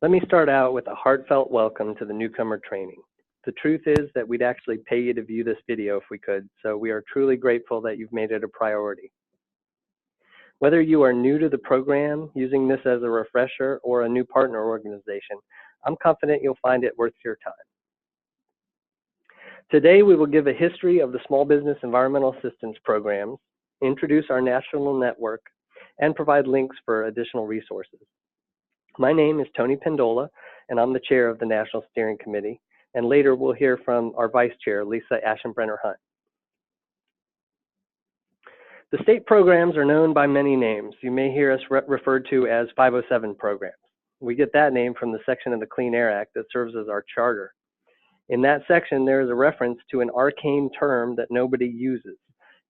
Let me start out with a heartfelt welcome to the Newcomer Training. The truth is that we'd actually pay you to view this video if we could, so we are truly grateful that you've made it a priority. Whether you are new to the program, using this as a refresher, or a new partner organization, I'm confident you'll find it worth your time. Today we will give a history of the Small Business Environmental Assistance Programs, introduce our national network, and provide links for additional resources. My name is Tony Pendola, and I'm the chair of the National Steering Committee, and later we'll hear from our vice chair, Lisa Aschenbrenner-Hunt. The state programs are known by many names. You may hear us referred to as 507 programs. We get that name from the section of the Clean Air Act that serves as our charter. In that section, there is a reference to an arcane term that nobody uses.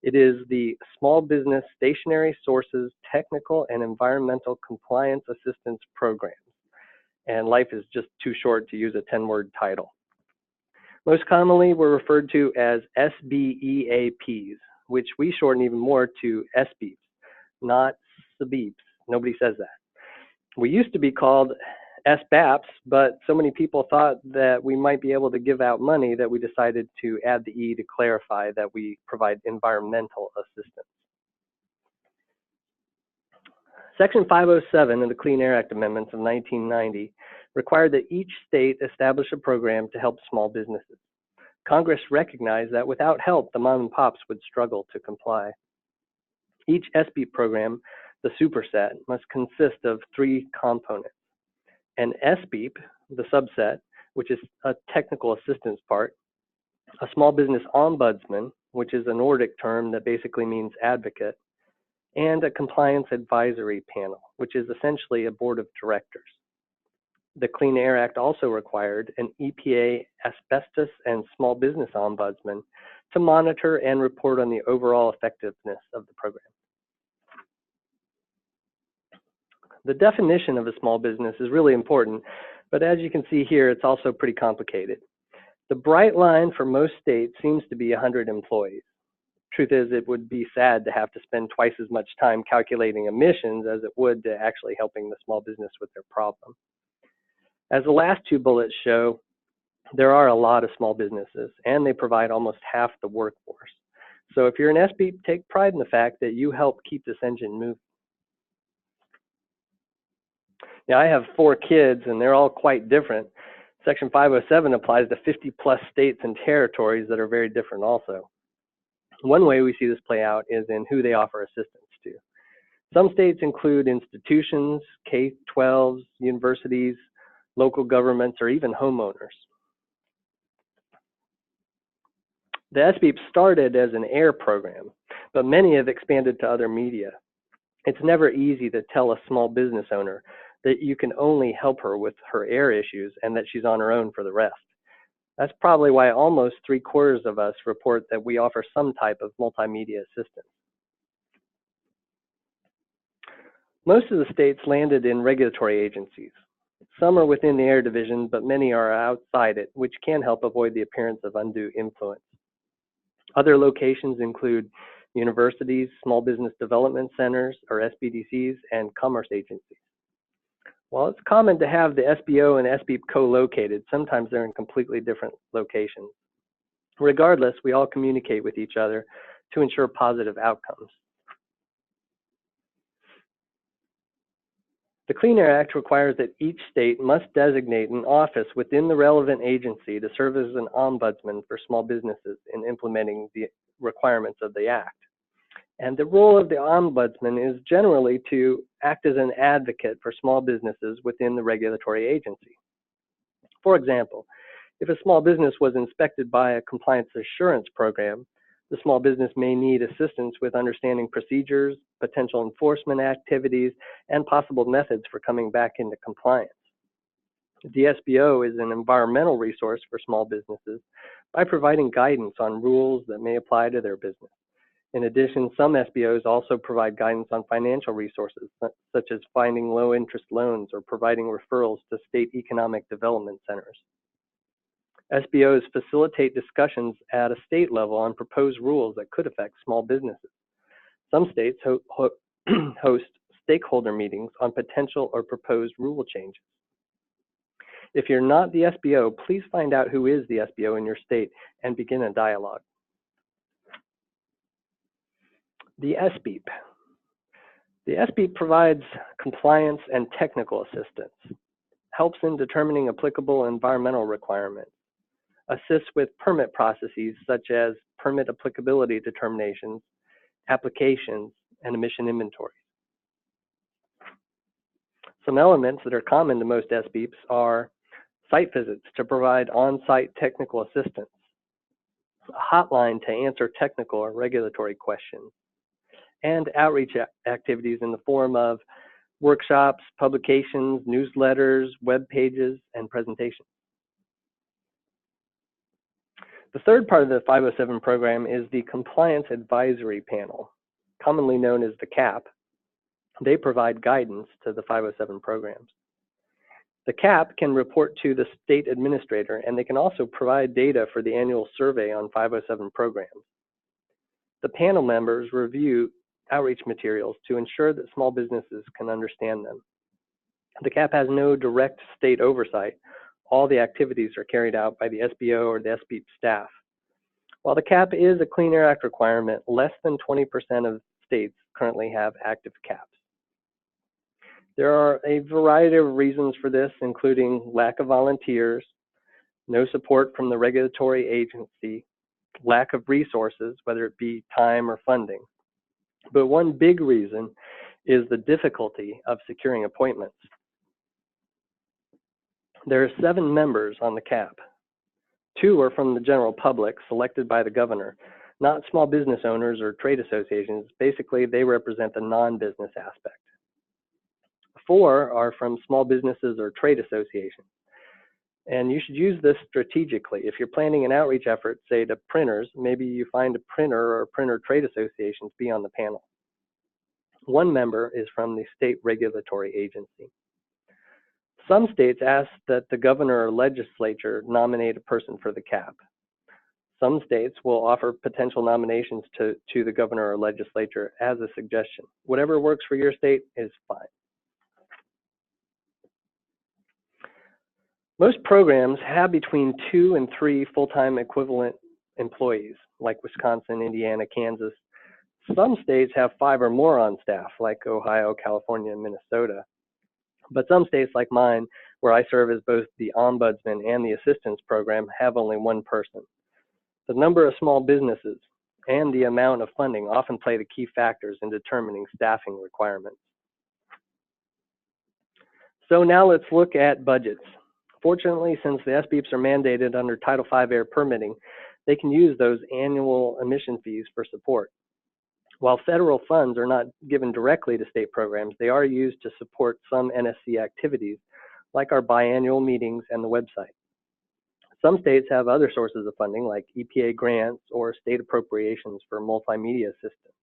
It is the Small Business Stationary Sources Technical and Environmental Compliance Assistance Programs. And life is just too short to use a 10-word title. Most commonly, we're referred to as SBEAPs, which we shorten even more to SBEAPs, not SBEAPs. Nobody says that. We used to be called SBEAPs, but so many people thought that we might be able to give out money that we decided to add the E to clarify that we provide environmental assistance. Section 507 of the Clean Air Act Amendments of 1990 required that each state establish a program to help small businesses. Congress recognized that without help, the mom and pops would struggle to comply. Each SBEAP program, the superset, must consist of 3 components. An SBEAP, the subset, which is a technical assistance part, a small business ombudsman, which is a Nordic term that basically means advocate, and a compliance advisory panel, which is essentially a board of directors. The Clean Air Act also required an EPA asbestos and small business ombudsman to monitor and report on the overall effectiveness of the program. The definition of a small business is really important, but as you can see here, it's also pretty complicated. The bright line for most states seems to be 100 employees. Truth is, it would be sad to have to spend twice as much time calculating emissions as it would to actually helping the small business with their problem. As the last 2 bullets show, there are a lot of small businesses, and they provide almost half the workforce. So if you're an SBEAP, take pride in the fact that you help keep this engine moving. Now, I have 4 kids, and they're all quite different. Section 507 applies to 50-plus states and territories that are very different also. One way we see this play out is in who they offer assistance to. Some states include institutions, K-12s, universities, local governments, or even homeowners. The SBEAP started as an air program, but many have expanded to other media. It's never easy to tell a small business owner that you can only help her with her air issues and that she's on her own for the rest. That's probably why almost 3/4 of us report that we offer some type of multimedia assistance. Most of the states landed in regulatory agencies. Some are within the Air Division, but many are outside it, which can help avoid the appearance of undue influence. Other locations include universities, small business development centers, or SBDCs, and commerce agencies. While it's common to have the SBO and SBEAP co-located, sometimes they're in completely different locations. Regardless, we all communicate with each other to ensure positive outcomes. The Clean Air Act requires that each state must designate an office within the relevant agency to serve as an ombudsman for small businesses in implementing the requirements of the Act. And the role of the ombudsman is generally to act as an advocate for small businesses within the regulatory agency. For example, if a small business was inspected by a compliance assurance program, the small business may need assistance with understanding procedures, potential enforcement activities, and possible methods for coming back into compliance. The SBO is an environmental resource for small businesses by providing guidance on rules that may apply to their business. In addition, some SBOs also provide guidance on financial resources, such as finding low-interest loans or providing referrals to state economic development centers. SBOs facilitate discussions at a state level on proposed rules that could affect small businesses. Some states host stakeholder meetings on potential or proposed rule changes. If you're not the SBO, please find out who is the SBO in your state and begin a dialogue. The SBEAP. The SBEAP provides compliance and technical assistance, helps in determining applicable environmental requirements, assists with permit processes such as permit applicability determinations, applications, and emission inventories. Some elements that are common to most SBEAPs are site visits to provide on-site technical assistance, a hotline to answer technical or regulatory questions, and outreach activities in the form of workshops, publications, newsletters, web pages, and presentations. The third part of the 507 program is the Compliance Advisory Panel, commonly known as the CAP. They provide guidance to the 507 programs. The CAP can report to the state administrator, and they can also provide data for the annual survey on 507 programs. The panel members review outreach materials to ensure that small businesses can understand them. The CAP has no direct state oversight. All the activities are carried out by the SBO or the SBEAP staff. While the CAP is a Clean Air Act requirement, less than 20% of states currently have active CAPs. There are a variety of reasons for this, including lack of volunteers, no support from the regulatory agency, lack of resources, whether it be time or funding. But one big reason is the difficulty of securing appointments. There are 7 members on the CAP. 2 are from the general public, selected by the governor, not small business owners or trade associations. Basically, they represent the non-business aspect. 4 are from small businesses or trade associations. And you should use this strategically. If you're planning an outreach effort, say to printers, maybe you find a printer or printer trade association to be on the panel. 1 member is from the state regulatory agency. Some states ask that the governor or legislature nominate a person for the CAP. Some states will offer potential nominations to the governor or legislature as a suggestion. Whatever works for your state is fine. Most programs have between 2 and 3 full-time equivalent employees, like Wisconsin, Indiana, Kansas. Some states have 5 or more on staff, like Ohio, California, and Minnesota. But some states like mine, where I serve as both the ombudsman and the assistance program, have only 1 person. The number of small businesses and the amount of funding often play the key factors in determining staffing requirements. So now let's look at budgets. Fortunately, since the SBEAPs are mandated under Title V air permitting, they can use those annual emission fees for support. While federal funds are not given directly to state programs, they are used to support some NSC activities, like our biannual meetings and the website. Some states have other sources of funding, like EPA grants or state appropriations for multimedia systems.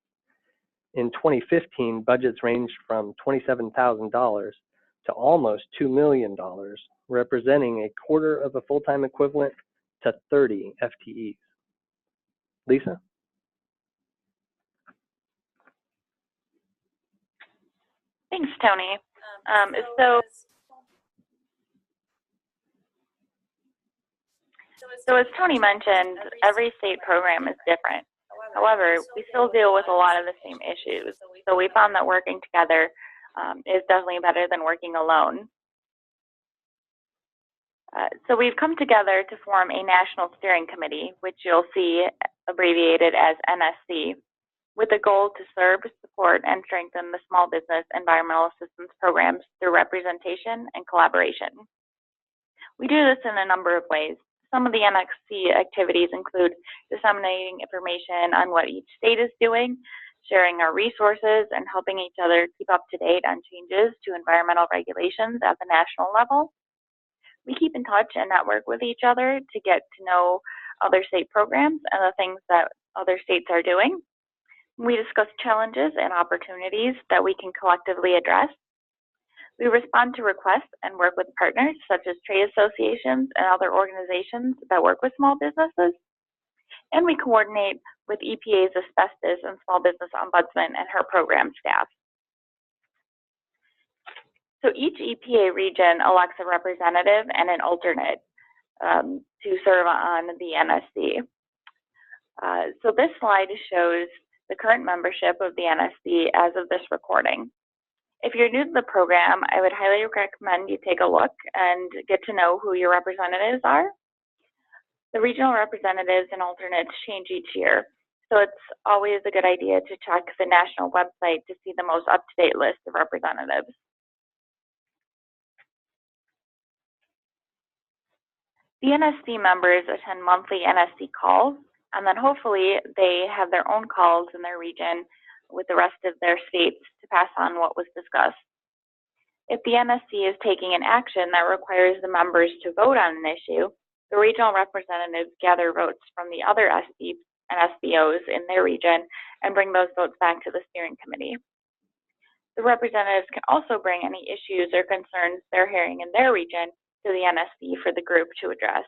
In 2015, budgets ranged from $27,000 to almost $2 million, representing a quarter of a full-time equivalent to 30 FTEs. Lisa? Thanks, Tony. So as Tony mentioned, every state program is different. However, we still deal with a lot of the same issues. So we found that working together is definitely better than working alone. So we've come together to form a national steering committee, which you'll see abbreviated as NSC, with the goal to serve, support, and strengthen the small business environmental assistance programs through representation and collaboration. We do this in a number of ways. Some of the NSC activities include disseminating information on what each state is doing, sharing our resources, and helping each other keep up to date on changes to environmental regulations at the national level. We keep in touch and network with each other to get to know other state programs and the things that other states are doing. We discuss challenges and opportunities that we can collectively address. We respond to requests and work with partners such as trade associations and other organizations that work with small businesses. And we coordinate with EPA's asbestos and small business ombudsman and her program staff. So each EPA region elects a representative and an alternate to serve on the NSC. So this slide shows the current membership of the NSC as of this recording. If you're new to the program, I would highly recommend you take a look and get to know who your representatives are. The regional representatives and alternates change each year, so it's always a good idea to check the national website to see the most up-to-date list of representatives. The NSC members attend monthly NSC calls, and then hopefully they have their own calls in their region with the rest of their states to pass on what was discussed. If the NSC is taking an action that requires the members to vote on an issue, the regional representatives gather votes from the other SBEAPs and SBOs in their region and bring those votes back to the steering committee. The representatives can also bring any issues or concerns they're hearing in their region to the NSC for the group to address.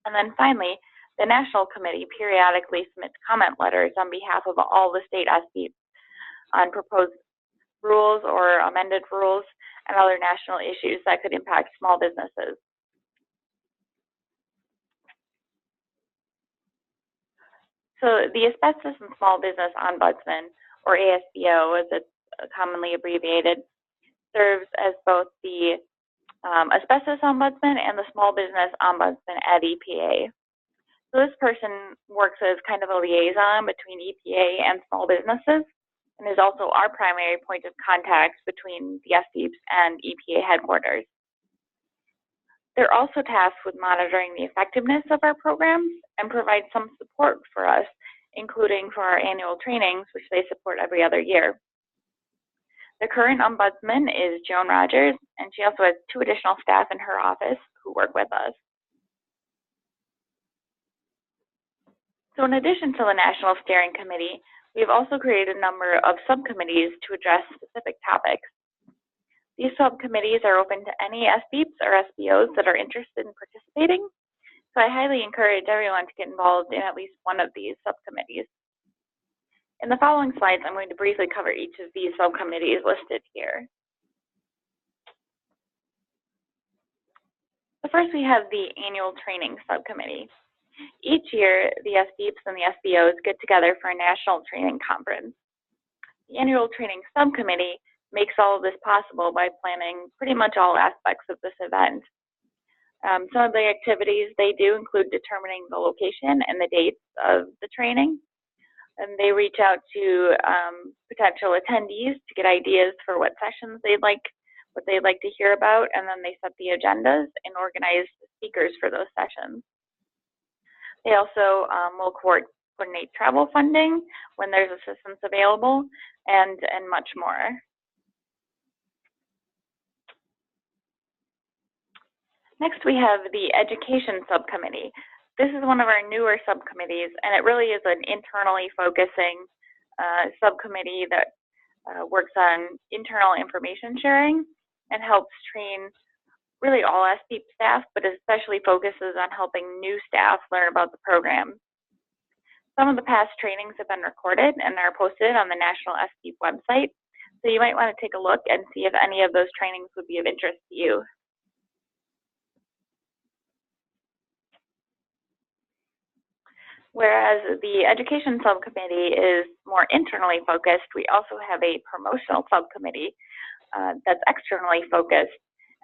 And then finally, the National Committee periodically submits comment letters on behalf of all the state SBEAPs on proposed rules or amended rules and other national issues that could impact small businesses. So the Asbestos and Small Business Ombudsman, or ASBO as it's commonly abbreviated, serves as both the Asbestos Ombudsman and the Small Business Ombudsman at EPA. So this person works as kind of a liaison between EPA and small businesses and is also our primary point of contact between the SBEAPs and EPA headquarters. They're also tasked with monitoring the effectiveness of our programs and provide some support for us, including for our annual trainings, which they support every other year. The current ombudsman is Joan Rogers, and she also has 2 additional staff in her office who work with us. So in addition to the National Steering Committee, we've also created a number of subcommittees to address specific topics. These subcommittees are open to any SBEAPs or SBOs that are interested in participating, so I highly encourage everyone to get involved in at least one of these subcommittees. In the following slides, I'm going to briefly cover each of these subcommittees listed here. So first we have the Annual Training Subcommittee. Each year, the SBEAPs and the SBOs get together for a national training conference. The Annual Training Subcommittee makes all of this possible by planning pretty much all aspects of this event. Some of the activities they do include determining the location and the dates of the training. And they reach out to potential attendees to get ideas for what sessions what they'd like to hear about, and then they set the agendas and organize the speakers for those sessions. They also will coordinate travel funding when there's assistance available, and much more. Next, we have the Education Subcommittee. This is one of our newer subcommittees, and it really is an internally focusing subcommittee that works on internal information sharing and helps train really all SBEAP staff, but especially focuses on helping new staff learn about the program. Some of the past trainings have been recorded and are posted on the National SBEAP website, so you might want to take a look and see if any of those trainings would be of interest to you. Whereas the Education Subcommittee is more internally focused, we also have a Promotional Subcommittee that's externally focused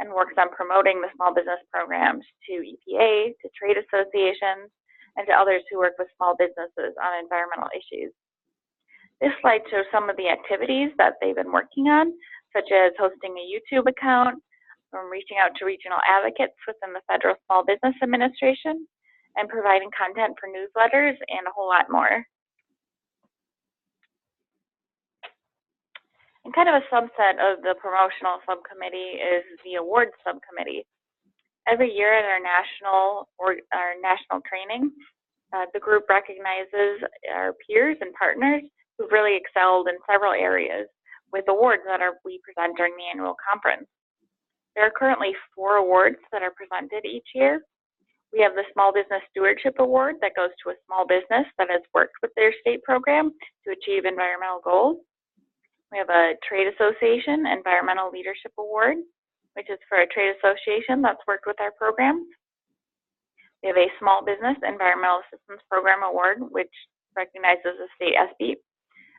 and works on promoting the small business programs to EPA, to trade associations, and to others who work with small businesses on environmental issues. This slide shows some of the activities that they've been working on, such as hosting a YouTube account, reaching out to regional advocates within the Federal Small Business Administration, and providing content for newsletters, and a whole lot more. And kind of a subset of the Promotional Subcommittee is the Awards Subcommittee. Every year at our national training, the group recognizes our peers and partners who've really excelled in several areas with awards that we present during the annual conference. There are currently 4 awards that are presented each year. We have the Small Business Stewardship Award that goes to a small business that has worked with their state program to achieve environmental goals. We have a Trade Association Environmental Leadership Award, which is for a trade association that's worked with our programs. We have a Small Business Environmental Assistance Program Award, which recognizes the state SBEAP.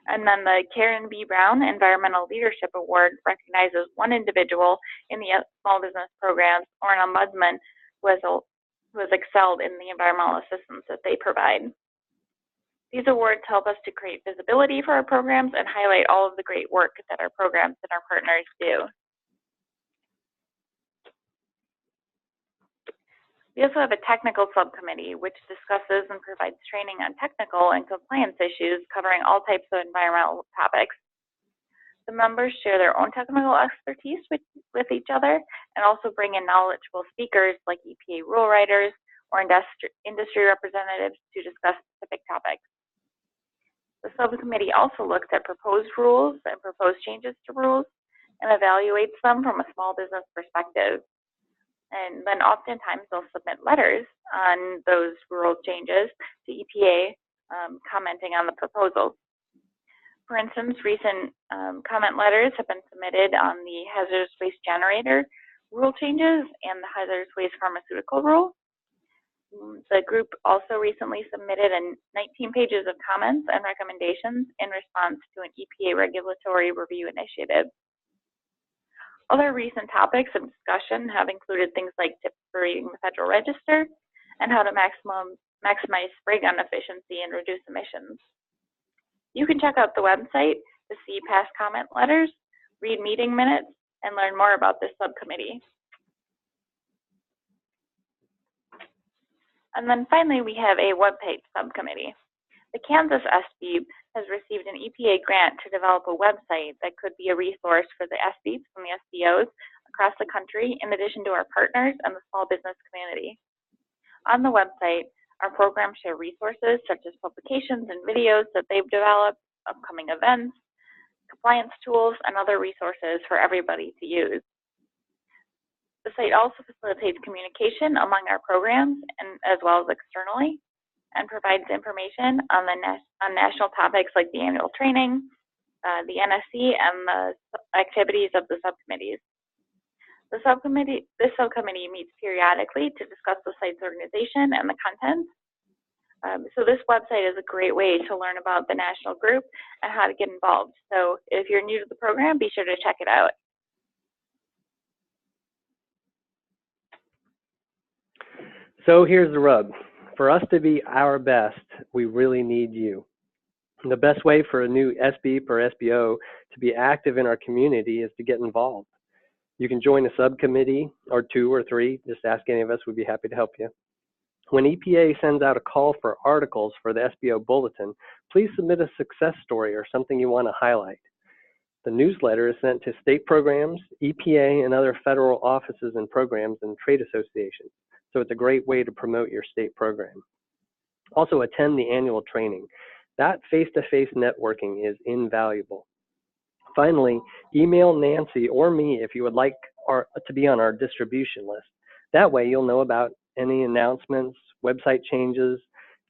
And then the Karen B. Brown Environmental Leadership Award recognizes one individual in the small business programs or an ombudsman who has excelled in the environmental assistance that they provide. These awards help us to create visibility for our programs and highlight all of the great work that our programs and our partners do. We also have a technical subcommittee, which discusses and provides training on technical and compliance issues covering all types of environmental topics. The members share their own technical expertise with each other and also bring in knowledgeable speakers like EPA rule writers or industry representatives to discuss specific topics. The subcommittee also looks at proposed rules and proposed changes to rules and evaluates them from a small business perspective. And then oftentimes they'll submit letters on those rule changes to EPA commenting on the proposals. For instance, recent comment letters have been submitted on the hazardous waste generator rule changes and the hazardous waste pharmaceutical rule. The group also recently submitted 19 pages of comments and recommendations in response to an EPA regulatory review initiative. Other recent topics of discussion have included things like tips for reading the Federal Register and how to maximize spray gun efficiency and reduce emissions. You can check out the website to see past comment letters, read meeting minutes, and learn more about this subcommittee. And then finally, we have a webpage subcommittee. The Kansas SBEAP has received an EPA grant to develop a website that could be a resource for the SBEAPs and the SBOs across the country, in addition to our partners and the small business community. On the website, our programs share resources such as publications and videos that they've developed, upcoming events, compliance tools, and other resources for everybody to use. The site also facilitates communication among our programs and as well as externally, and provides information on national topics like the annual training, the NSC, and the activities of the subcommittees. This subcommittee meets periodically to discuss the site's organization and the content. So this website is a great way to learn about the national group and how to get involved. So if you're new to the program, be sure to check it out. So here's the rub. For us to be our best, we really need you. And the best way for a new SBEAP or SBO to be active in our community is to get involved. You can join a subcommittee or 2 or 3. Just ask any of us. We'd be happy to help you. When EPA sends out a call for articles for the SBO bulletin, please submit a success story or something you want to highlight. The newsletter is sent to state programs, EPA, and other federal offices and programs and trade associations. So it's a great way to promote your state program. Also attend the annual training. That face-to-face networking is invaluable. Finally, email Nancy or me if you would like to be on our distribution list. That way you'll know about any announcements, website changes,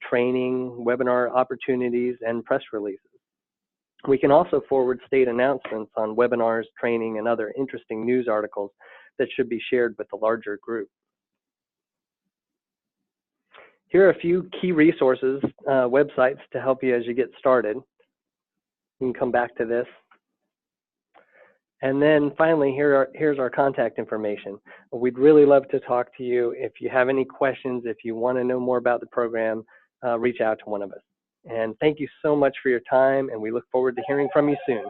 training, webinar opportunities, and press releases. We can also forward state announcements on webinars, training, and other interesting news articles that should be shared with the larger group. Here are a few key resources, websites to help you as you get started. You can come back to this. And then finally, here's our contact information. We'd really love to talk to you. If you have any questions, if you want to know more about the program, reach out to one of us. And thank you so much for your time, and we look forward to hearing from you soon.